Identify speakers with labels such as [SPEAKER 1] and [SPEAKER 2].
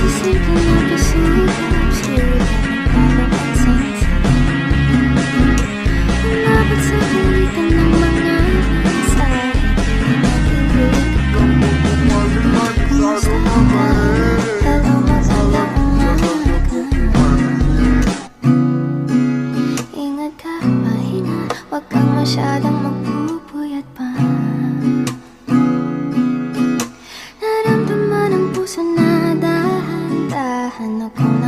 [SPEAKER 1] simpleng napasukan sa'yo magpapapansin umabot sa halitan ng mga mensahe nakikinig kumusta ka? Hello, magandang umaga. Ingat ka, pahinga, huwag kang masyadong magpupuyat pa. Naramdaman ang puso na dahan-dahan akong